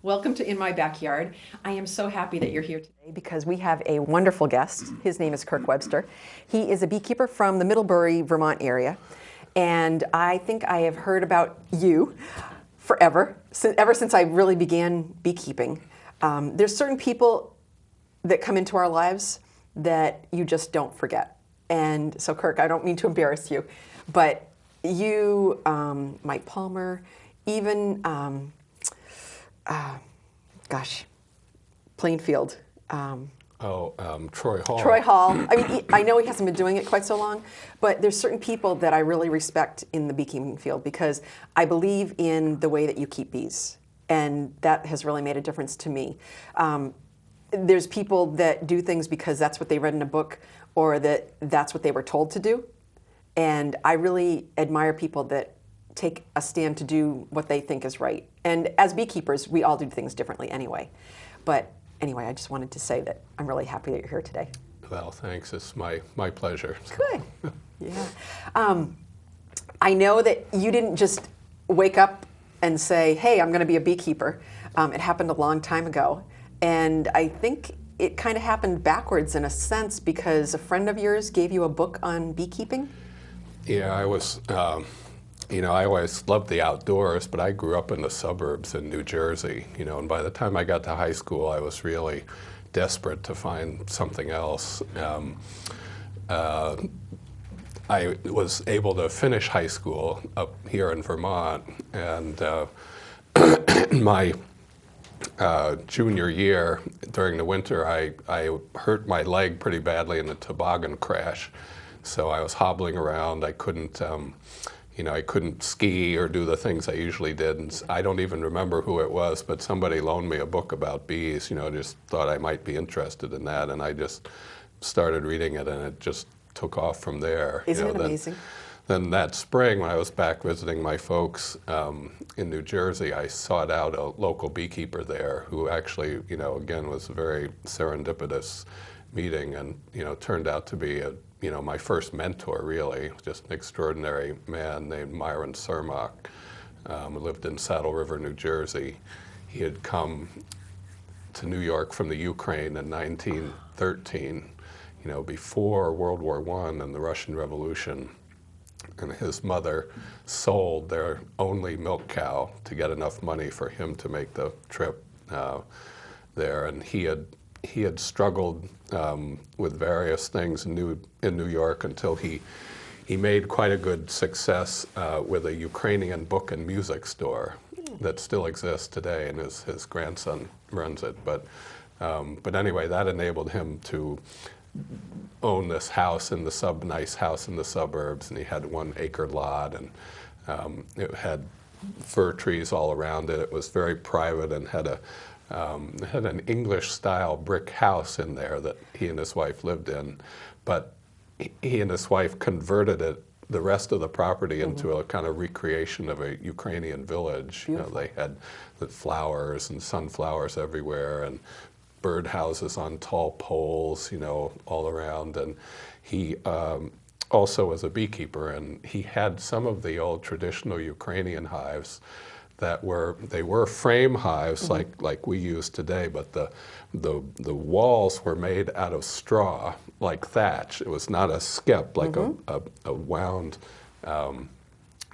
Welcome to In My Backyard. I am so happy that you're here today because we have a wonderful guest. His name is Kirk Webster. He is a beekeeper from the Middlebury, Vermont area. And I think I have heard about you forever, ever since I really began beekeeping. There's certain people that come into our lives that you just don't forget. And so, Kirk, I don't mean to embarrass you, but you, Mike Palmer, even, Plainfield. Troy Hall. Troy Hall. I mean, I know he hasn't been doing it quite so long, but there's certain people that I really respect in the beekeeping field because I believe in the way that you keep bees, and that has really made a difference to me. There's people that do things because that's what they read in a book or that's what they were told to do, and I really admire people that take a stand to do what they think is right. And as beekeepers, we all do things differently anyway. But anyway, I just wanted to say that I'm really happy that you're here today. Well, thanks. It's my pleasure. Good. Yeah. I know that you didn't just wake up and say, hey, I'm going to be a beekeeper. It happened a long time ago. And I think it kind of happened backwards in a sense because a friend of yours gave you a book on beekeeping. Yeah, I was... I always loved the outdoors, but I grew up in the suburbs in New Jersey, and by the time I got to high school, I was really desperate to find something else. I was able to finish high school up here in Vermont, and my junior year, during the winter, I hurt my leg pretty badly in a toboggan crash, so I was hobbling around. I couldn't ski or do the things I usually did. And I don't even remember who it was, but somebody loaned me a book about bees, just thought I might be interested in that. And I just started reading it, and it just took off from there. Isn't it amazing? Then that spring, when I was back visiting my folks in New Jersey, I sought out a local beekeeper there who actually, again, was a very serendipitous meeting, and, turned out to be my first mentor, really, just an extraordinary man named Myron Cermak, who lived in Saddle River, New Jersey. He had come to New York from the Ukraine in 1913, before World War I and the Russian Revolution. And his mother sold their only milk cow to get enough money for him to make the trip there. And he had struggled with various things in New York until he made quite a good success with a Ukrainian book and music store that still exists today, and his grandson runs it. But anyway, that enabled him to own this house in the nice house in the suburbs, and he had 1 acre lot, and it had fir trees all around it. It was very private and had an English-style brick house in there that he and his wife lived in, but he and his wife converted the rest of the property into a kind of recreation of a Ukrainian village. They had the flowers and sunflowers everywhere, and bird houses on tall poles, all around. And he also was a beekeeper, and he had some of the old traditional Ukrainian hives that were frame hives like we use today, but the walls were made out of straw, like thatch. It was not a skep, like a wound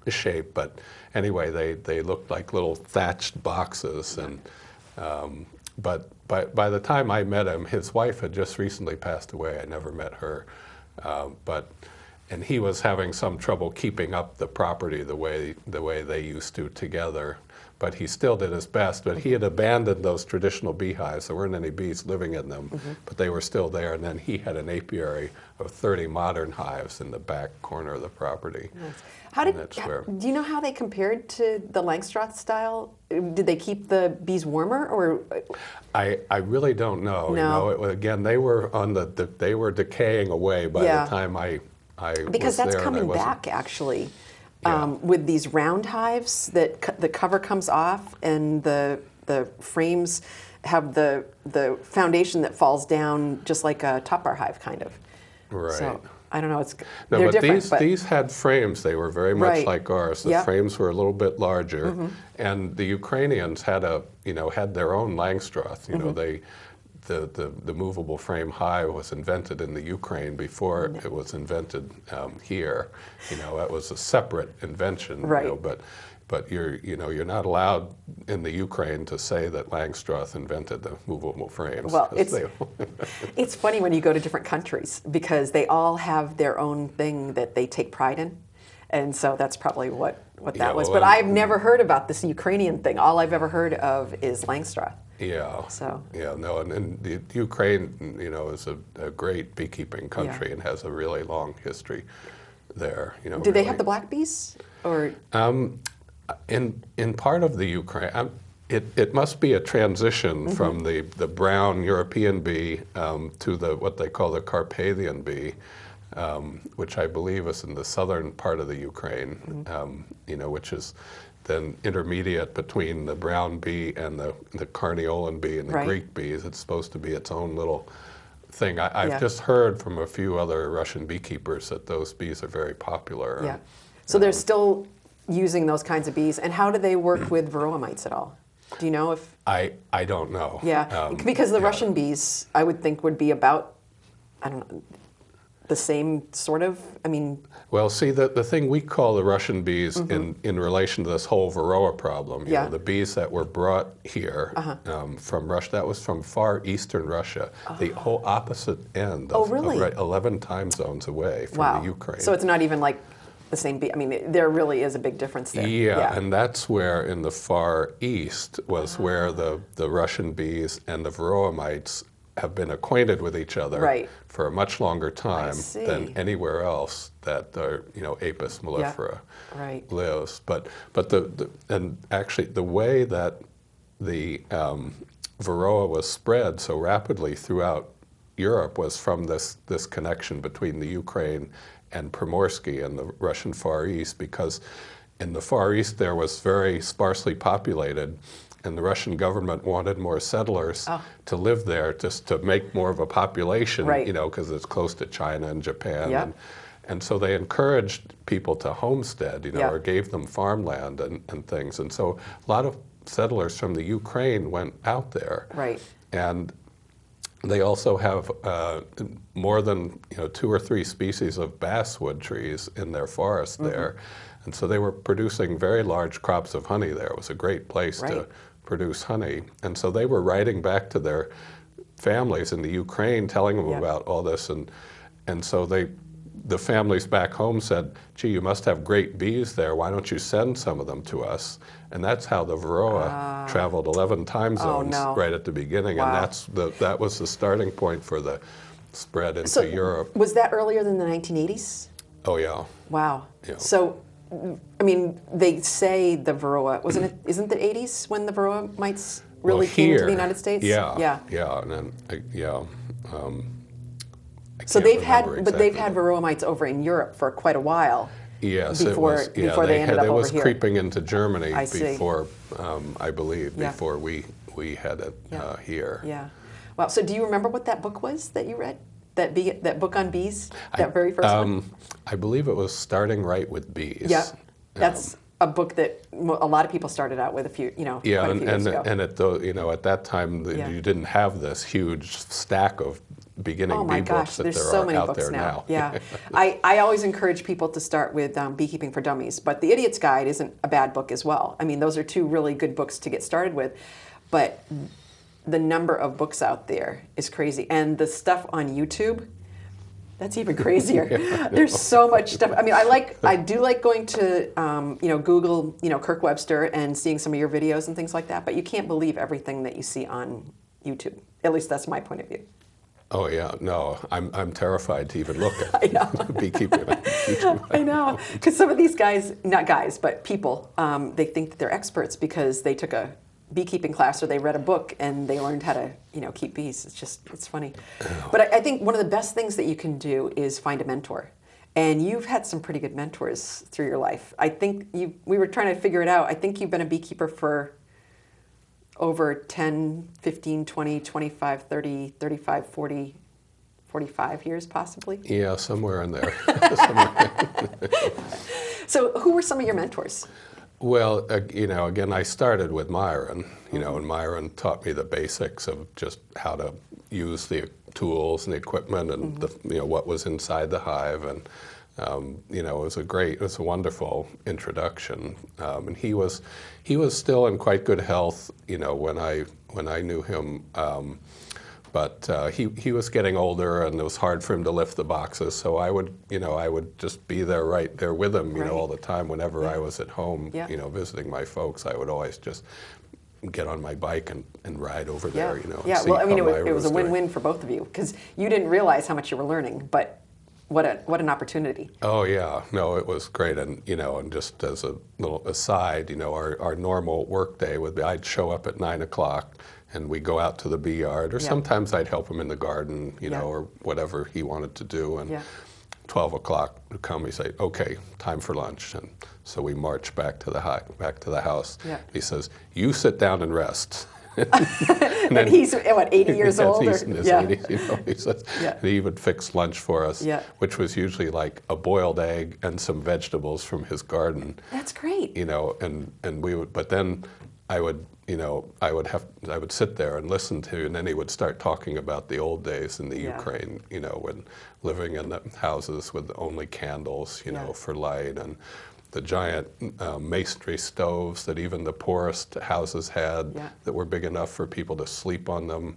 shape, but anyway, they looked like little thatched boxes. And but by the time I met him, his wife had just recently passed away. I never met her, and he was having some trouble keeping up the property the way they used to together. But he still did his best. But he had abandoned those traditional beehives. There weren't any bees living in them, but they were still there. And then he had an apiary of 30 modern hives in the back corner of the property. Nice. Do you know how they compared to the Langstroth style? Did they keep the bees warmer, or? I really don't know. No. Again, they were they were decaying away by the time I because was that's there, coming back actually. With these round hives that the cover comes off and the frames have the foundation that falls down just like a top bar hive kind of. Right. I don't know. No, they're but different. these had frames. They were very much Right. like ours. The Yep. frames were a little bit larger, and the Ukrainians had had their own Langstroth. The movable frame hive was invented in the Ukraine before it was invented here. It was a separate invention. Right. But you're not allowed in the Ukraine to say that Langstroth invented the movable frames. Well, it's funny when you go to different countries because they all have their own thing that they take pride in, and so that's probably what that was. well, But I've never heard about this Ukrainian thing. All I've ever heard of is Langstroth. Yeah. So. Yeah, no, and the Ukraine, is a great beekeeping country and has a really long history there. Do they have the black bees, or? In part of the Ukraine, it must be a transition from the brown European bee to what they call the Carpathian bee, which I believe is in the southern part of the Ukraine, which is then intermediate between the brown bee and the Carniolan bee and the Greek bees. It's supposed to be its own little thing. I've just heard from a few other Russian beekeepers that those bees are very popular. Yeah. So they're still using those kinds of bees. And how do they work with Varroa mites at all? Do you know if? I don't know. Yeah, because the Russian bees, I would think, would be about, I don't know, the same sort of, Well, see, the thing we call the Russian bees in relation to this whole Varroa problem, the bees that were brought here from Russia, that was from far eastern Russia, the whole opposite end of, really? 11 time zones away from the Ukraine. So it's not even like the same bee. There really is a big difference there. Yeah, and that's where in the far east was where the Russian bees and the Varroa mites have been acquainted with each other for a much longer time than anywhere else that the Apis mellifera lives. But and actually the way that the Varroa was spread so rapidly throughout Europe was from this connection between the Ukraine and Primorsky and the Russian Far East, because in the Far East there was very sparsely populated, and the Russian government wanted more settlers to live there just to make more of a population, because it's close to China and Japan. And so they encouraged people to homestead, or gave them farmland and things. And so a lot of settlers from the Ukraine went out there. And they also have more than 2 or 3 species of basswood trees in their forest there. And so they were producing very large crops of honey there. It was a great place to produce honey. And so they were writing back to their families in the Ukraine telling them about all this. And so the families back home said, gee, you must have great bees there. Why don't you send some of them to us? And that's how the Varroa traveled 11 time zones right at the beginning. And that was the starting point for the spread into Europe. Was that earlier than the 1980s? Oh, yeah. Wow. Yeah. So, they say the Varroa, isn't the 80s when the Varroa mites really came to the United States? Yeah. And then, so they've had Varroa mites over in Europe for quite a while. Yes, before they ended up over here. It was creeping into Germany before, I believe, Yeah. before we had it here. Yeah. Wow. So do you remember what that book was that you read? That book on bees? That very first one? I believe it was Starting Right with Bees. Yeah. That's a book that a lot of people started out with a few years ago. And at that time you didn't have this huge stack of beginning bee books that there's there so are many out books there now. now. Yeah. I always encourage people to start with Beekeeping for Dummies, but The Idiot's Guide isn't a bad book as well. Those are 2 really good books to get started with, but the number of books out there is crazy. And the stuff on YouTube, that's even crazier. There's so much stuff. I do like going to, Google, Kirk Webster and seeing some of your videos and things like that, but you can't believe everything that you see on YouTube. At least that's my point of view. Oh yeah, no, I'm terrified to even look at beekeeping on YouTube. I know, because some of these guys, not guys, but people, they think that they're experts because they took a beekeeping class or they read a book and they learned how to, keep bees. It's funny. But I think one of the best things that you can do is find a mentor. And you've had some pretty good mentors through your life. I think we were trying to figure it out. I think you've been a beekeeper for over 10, 15, 20, 25, 30, 35, 40, 45 years possibly? Yeah, somewhere in there. So who were some of your mentors? Well, again, I started with Myron, and Myron taught me the basics of just how to use the tools and the equipment and what was inside the hive, and it was a wonderful introduction. And he was still in quite good health, when I knew him. But he was getting older, and it was hard for him to lift the boxes. So I would just be there, right there with him, all the time. Whenever I was at home, visiting my folks, I would always just get on my bike and ride over there, and see well, I mean, how it was a win-win for both of you, because you didn't realize how much you were learning, but what an opportunity. Oh yeah, no, it was great, and and just as a little aside, our normal work day would be I'd show up at 9 o'clock. And we go out to the bee yard, or sometimes I'd help him in the garden, or whatever he wanted to do. And 12 o'clock would come, he'd say, "Okay, time for lunch." And so we march back to the house. Yeah. He says, "You sit down and rest." and he's, what, 80 years old? He's in his 80s, he says. And he would fix lunch for us, which was usually like a boiled egg and some vegetables from his garden. That's great. And we would, but then I would sit there and listen to, and then he would start talking about the old days in the Ukraine, when living in the houses with only candles, for light, and the giant masonry stoves that even the poorest houses had that were big enough for people to sleep on them.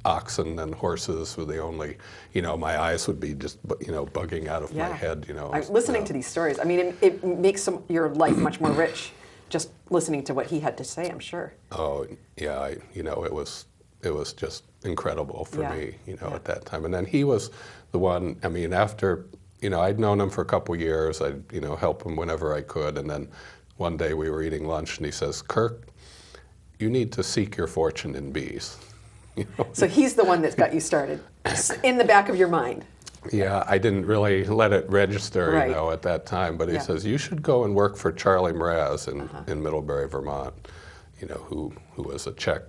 Oxen and horses were the only, my eyes would be just, bugging out of my head, Listening to these stories, I mean, it makes your life much more rich, just listening to what he had to say, I'm sure. Oh, yeah, it was just incredible for me, at that time. And then he was the one, I mean, after, I'd known him for a couple years, I'd, help him whenever I could, and then one day we were eating lunch and he says, "Kirk, you need to seek your fortune in bees." So he's the one that's got you started, in the back of your mind. Yeah, I didn't really let it register, at that time. But he says, "You should go and work for Charlie Mraz in Middlebury, Vermont, who was a Czech.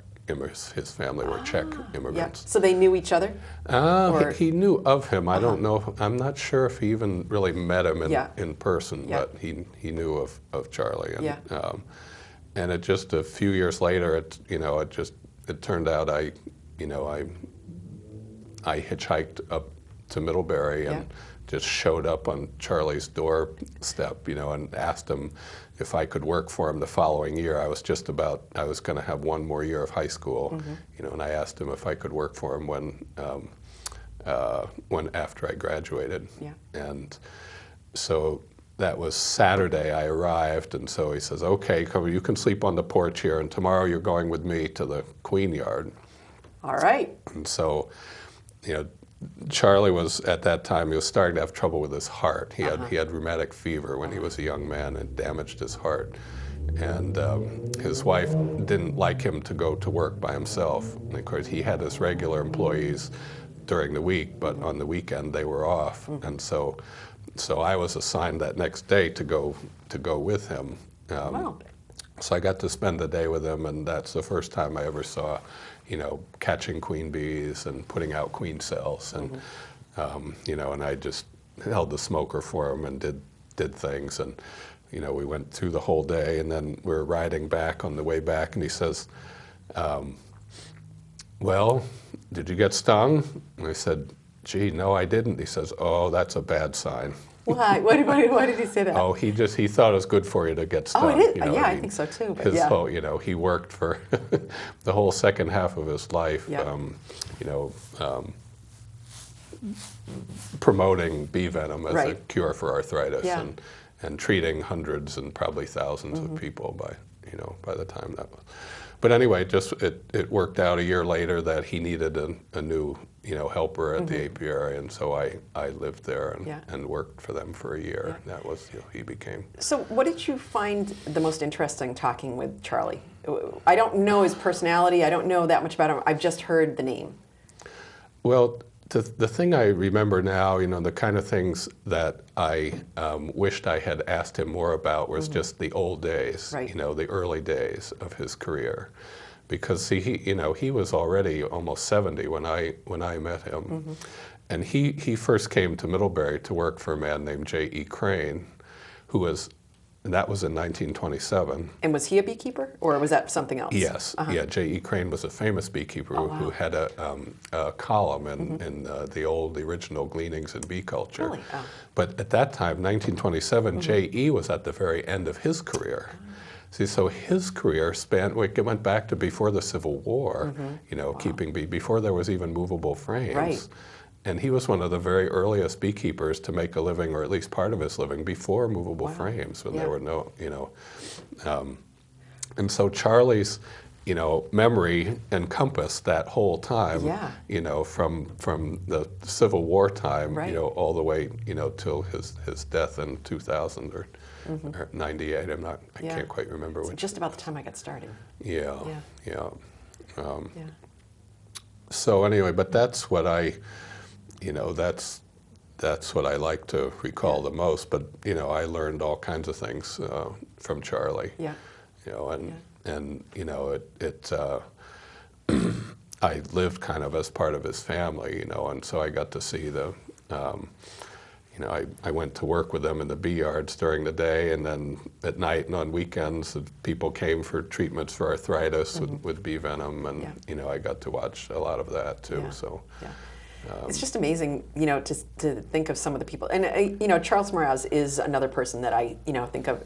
His family were Czech immigrants." So they knew each other? He knew of him. I don't know. I'm not sure if he even really met him in person, but he knew of Charlie. And, and it just a few years later, it turned out I hitchhiked up to Middlebury and just showed up on Charlie's doorstep, and asked him if I could work for him the following year. I was going to have one more year of high school, and I asked him if I could work for him when after I graduated. And so that was Saturday I arrived, and so he says, "Okay, come, you can sleep on the porch here, and tomorrow you're going with me to the Queen Yard." All right. And so, Charlie was, at that time, he was starting to have trouble with his heart. He had rheumatic fever when he was a young man and damaged his heart. And his wife didn't like him to go to work by himself. And of course, he had his regular employees during the week, but on the weekend they were off. And so I was assigned that next day to go with him. So I got to spend the day with him, and that's the first time I ever saw, catching queen bees and putting out queen cells, and and I just held the smoker for him and did things, and we went through the whole day, and then we were riding back on the way back, and he says, "Well, did you get stung?" And I said, "Gee, no, I didn't." He says, "Oh, that's a bad sign." Why? Why did he say that? Oh, he thought it was good for you to get stung. Oh, it is? I think so too. But whole, he worked for the whole second half of his life, promoting bee venom as a cure for arthritis, and treating hundreds and probably thousands of people by the time that was. But anyway, it worked out a year later that he needed a new helper at the apiary, and so I lived there and worked for them for a year. And that was he became. So what did you find the most interesting talking with Charlie? I don't know his personality. I don't know that much about him. I've just heard the name. Well, the thing I remember now, the kind of things that I wished I had asked him more about was just the old days, the early days of his career. because see, he was already almost 70 when I met him, and he first came to Middlebury to work for a man named J.E. Crane, and that was in 1927. And was he a beekeeper, or was that something else? Yes, yeah. J.E. Crane was a famous beekeeper who had a column in the original Gleanings in Bee Culture. Really? Oh. But at that time, 1927, J.E. was at the very end of his career. See, so his career it went back to before the Civil War, keeping bee, before there was even movable frames. Right. And he was one of the very earliest beekeepers to make a living, or at least part of his living, before movable frames, when there were no, and so Charlie's, memory encompassed that whole time, from the Civil War time, all the way, till his death in 2000 or 98. I can't quite remember which. Just about the time I got started. Yeah. So anyway, but that's what that's what I like to recall the most. But I learned all kinds of things from Charlie. Yeah. And I lived kind of as part of his family, and so I got to see I went to work with them in the bee yards during the day, and then at night and on weekends, people came for treatments for arthritis with bee venom, and I got to watch a lot of that too. So. It's just amazing, to think of some of the people, and Charles Mraz is another person that I, think of.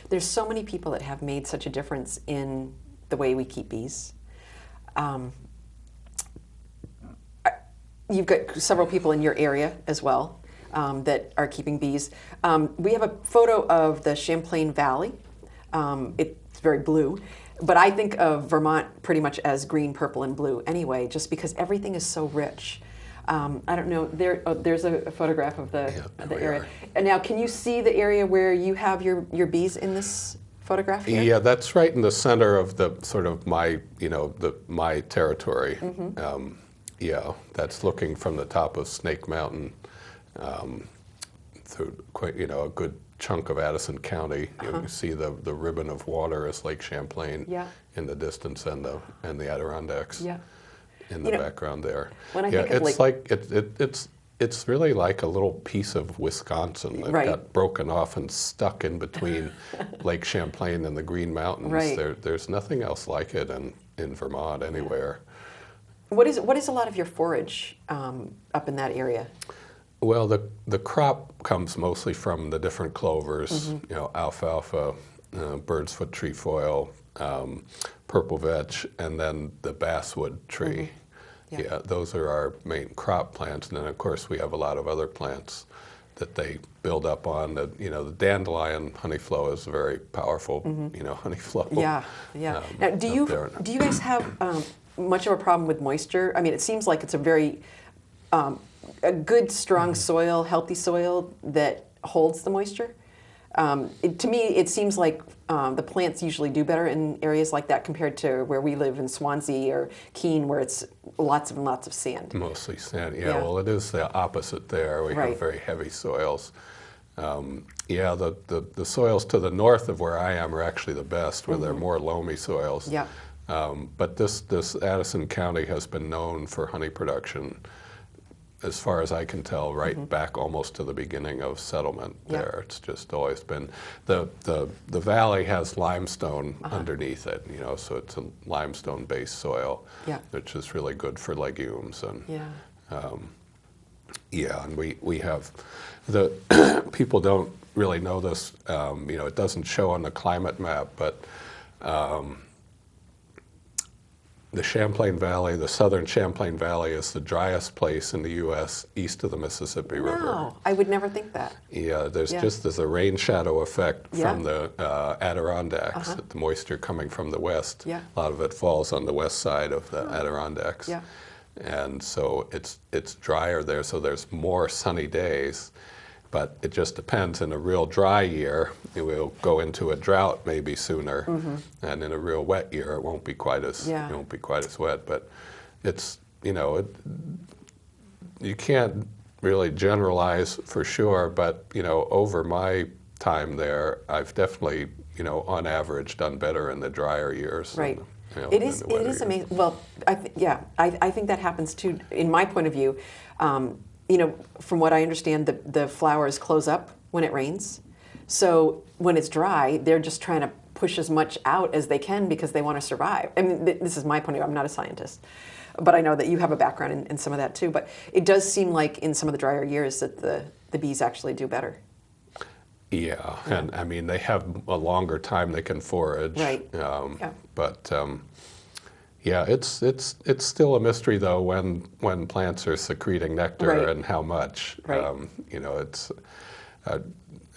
There's so many people that have made such a difference in the way we keep bees. You've got several people in your area as well that are keeping bees. We have a photo of the Champlain Valley. It's very blue. But I think of Vermont pretty much as green, purple, and blue anyway, just because everything is so rich. I don't know, there's a photograph of the area. And now, can you see the area where you have your bees in this photograph here? Yeah, that's right in the center of the sort of my territory. That's looking from the top of Snake Mountain through quite, a good chunk of Addison County. You can see the ribbon of water is Lake Champlain in the distance, and the Adirondacks in the background there. When I think of it's really like a little piece of Wisconsin that got broken off and stuck in between Lake Champlain and the Green Mountains. There's nothing else like it in Vermont anywhere. What is a lot of your forage up in that area? Well, the crop comes mostly from the different clovers, alfalfa, bird's foot trefoil, purple vetch, and then the basswood tree. Those are our main crop plants. And then, of course, we have a lot of other plants that they build up on. The dandelion honeyflow is very powerful, honeyflow. Now, do you guys have much of a problem with moisture? I mean, it seems like it's a very a good, strong soil, healthy soil that holds the moisture. To me, it seems like the plants usually do better in areas like that compared to where we live in Swanzey or Keene, where it's lots and lots of sand. Mostly sand, well, it is the opposite there. We have very heavy soils. The soils to the north of where I am are actually the best, where they're more loamy soils. But this Addison County has been known for honey production, as far as I can tell, back almost to the beginning of settlement there. It's just always been, the valley has limestone underneath it, so it's a limestone-based soil, which is really good for legumes. And and we have, people don't really know this, it doesn't show on the climate map, but the Champlain Valley, the southern Champlain Valley, is the driest place in the U.S. east of the Mississippi River. Wow, I would never think that. There's a rain shadow effect from the Adirondacks, the moisture coming from the west. A lot of it falls on the west side of the Adirondacks. And so it's drier there, so there's more sunny days. But it just depends. In a real dry year, it will go into a drought maybe sooner, and in a real wet year, it won't be quite as wet. But it's you can't really generalize for sure. But over my time there, I've definitely on average done better in the drier years. You know, It is. in the It winter is years. amazing. Well, I think that happens too. In my point of view, from what I understand, the flowers close up when it rains. So when it's dry, they're just trying to push as much out as they can because they want to survive. I mean, this is my point of view. I'm not a scientist, but I know that you have a background in some of that too. But it does seem like in some of the drier years that the bees actually do better. Yeah, and I mean, they have a longer time they can forage. Right. But yeah, it's still a mystery though when plants are secreting nectar Right. and how much. Right. It's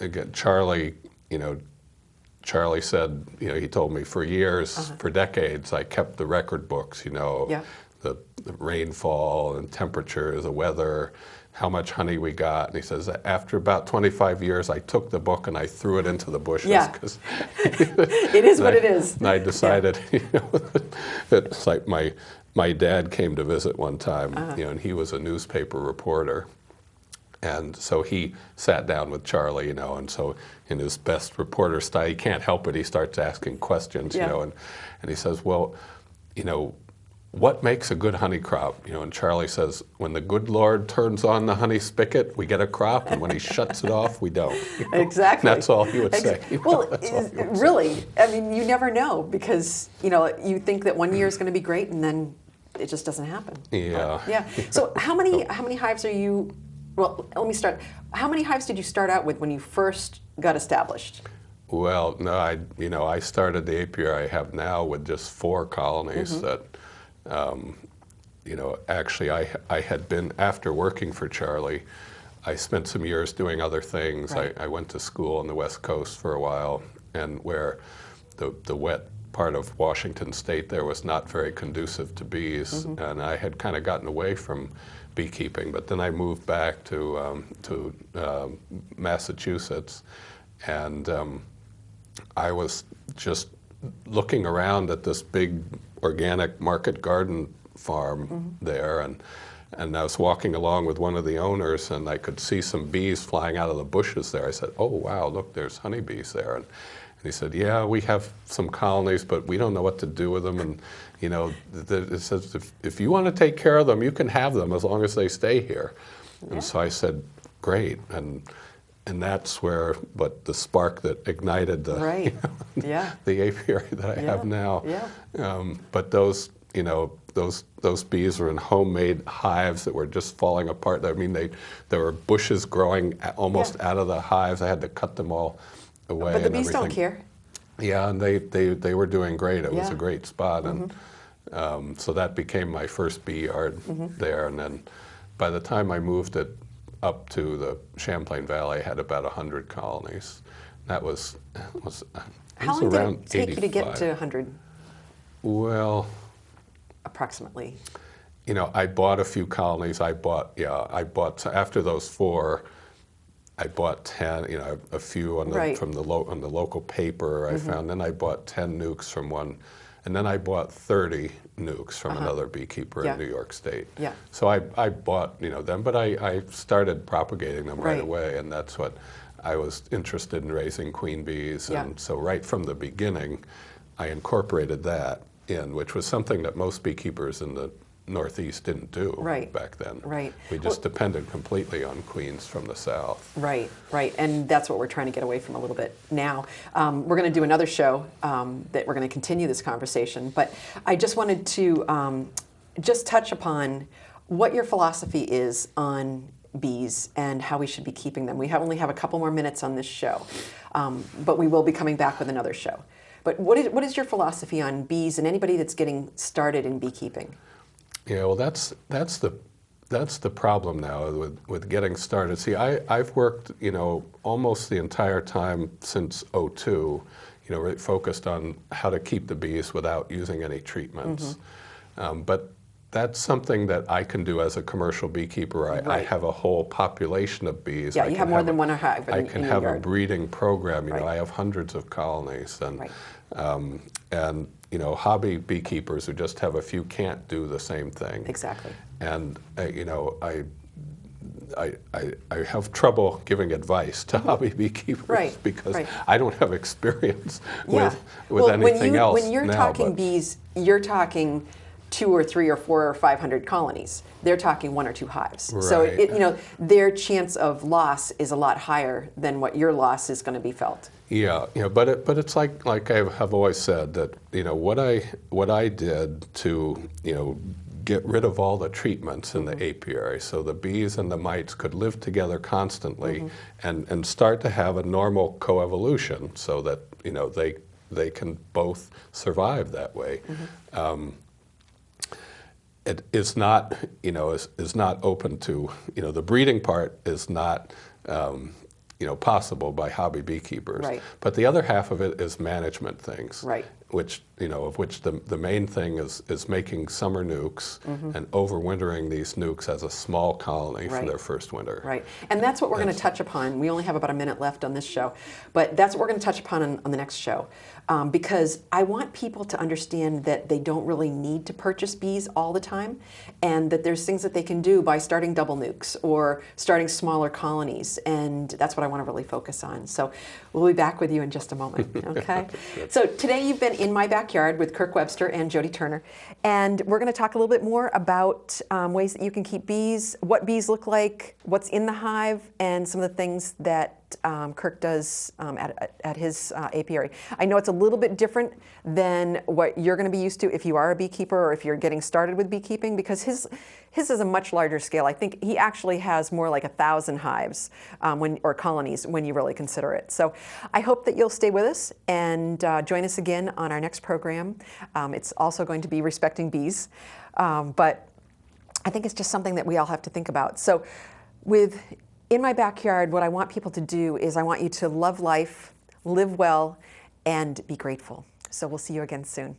again, Charlie. Charlie said, he told me for years, for decades, I kept the record books. Yeah. The rainfall and temperature, the weather, how much honey we got. And he says, after about 25 years, I took the book and I threw it into the bushes. Yeah. 'Cause It is what it is. And I decided, it's like my dad came to visit one time, and he was a newspaper reporter. And so he sat down with Charlie, and so in his best reporter style, he can't help it. He starts asking questions, Yeah. and he says, well, what makes a good honey crop? And Charlie says, when the good Lord turns on the honey spigot, we get a crop, and when he shuts it off, we don't. Exactly. That's all he would say. Well, really, I mean, you never know because, you think that one year is going to be great and then it just doesn't happen. Yeah. Yeah. So how many hives are you, well, let me start. How many hives did you start out with when you first got established? Well, no, I started the apiary I have now with just 4 colonies that, actually I had been, after working for Charlie, I spent some years doing other things. Right. I went to school on the West Coast for a while, and where the wet part of Washington State there was not very conducive to bees, and I had kind of gotten away from beekeeping, but then I moved back to Massachusetts, and I was just looking around at this big organic market garden farm there, and I was walking along with one of the owners, and I could see some bees flying out of the bushes there. I said, oh wow, look, there's honeybees there. And he said, yeah, we have some colonies, but we don't know what to do with them. And it says, if you want to take care of them, you can have them as long as they stay here. Yeah. And so I said, great. And that's where, but the spark that ignited the, right. the apiary that I have now. Yeah. But those, those bees were in homemade hives that were just falling apart. I mean, there were bushes growing almost out of the hives. I had to cut them all away. But the bees don't care. Yeah, and they were doing great. It was a great spot, and so that became my first bee yard there. And then by the time I moved it up to the Champlain Valley, I had about 100 colonies. That was How long around did it take 85. you to get to 100? Well, approximately. I bought a few colonies. I bought after those 4. I bought 10, a few on the, from the local paper I found. Then I bought 10 nukes from one, and then I bought 30 nukes from another beekeeper in New York State. Yeah. So I bought them, but I started propagating them right away, and that's what I was interested in, raising queen bees. And so right from the beginning, I incorporated that in, which was something that most beekeepers in the Northeast didn't do back then. Right. We just depended completely on queens from the south. Right, right. And that's what we're trying to get away from a little bit now. We're going to do another show that we're going to continue this conversation. But I just wanted to just touch upon what your philosophy is on bees and how we should be keeping them. We only have a couple more minutes on this show, but we will be coming back with another show. But what is your philosophy on bees and anybody that's getting started in beekeeping? Yeah, well, that's the problem now with getting started. See, I've worked, almost the entire time since '02, really focused on how to keep the bees without using any treatments. But that's something that I can do as a commercial beekeeper. I have a whole population of bees. Yeah, you have more than one hive in I can your have yard. a breeding program. I have hundreds of colonies, and hobby beekeepers who just have a few can't do the same thing. Exactly. And I I have trouble giving advice to hobby beekeepers because I don't have experience with anything else. When you're talking bees, you're talking 2 or 3 or 4 or 500 colonies. They're talking 1 or 2 hives. Right. So their chance of loss is a lot higher than what your loss is going to be felt. Yeah, but it's like I have always said that what I did to get rid of all the treatments in the apiary, so the bees and the mites could live together constantly and start to have a normal coevolution, so that they can both survive that way. It is not is not open to the breeding part is not possible by hobby beekeepers. Right. But the other half of it is management things. Right. Which of which the main thing is making summer nukes and overwintering these nukes as a small colony for their first winter. Right. And that's what we're going to touch upon. We only have about a minute left on this show, but that's what we're going to touch upon on the next show. Because I want people to understand that they don't really need to purchase bees all the time, and that there's things that they can do by starting double nukes or starting smaller colonies, and that's what I want to really focus on. So we'll be back with you in just a moment, okay? So today you've been in my backyard with Kirk Webster and Jody Turner, and we're going to talk a little bit more about ways that you can keep bees, what bees look like, what's in the hive, and some of the things that Kirk does at his apiary. I know it's a little bit different than what you're going to be used to if you are a beekeeper or if you're getting started with beekeeping, because his is a much larger scale. I think he actually has more like 1,000 hives or colonies when you really consider it. So I hope that you'll stay with us and join us again on our next program. It's also going to be respecting bees, but I think it's just something that we all have to think about. So in my backyard, what I want people to do is I want you to love life, live well, and be grateful. So we'll see you again soon.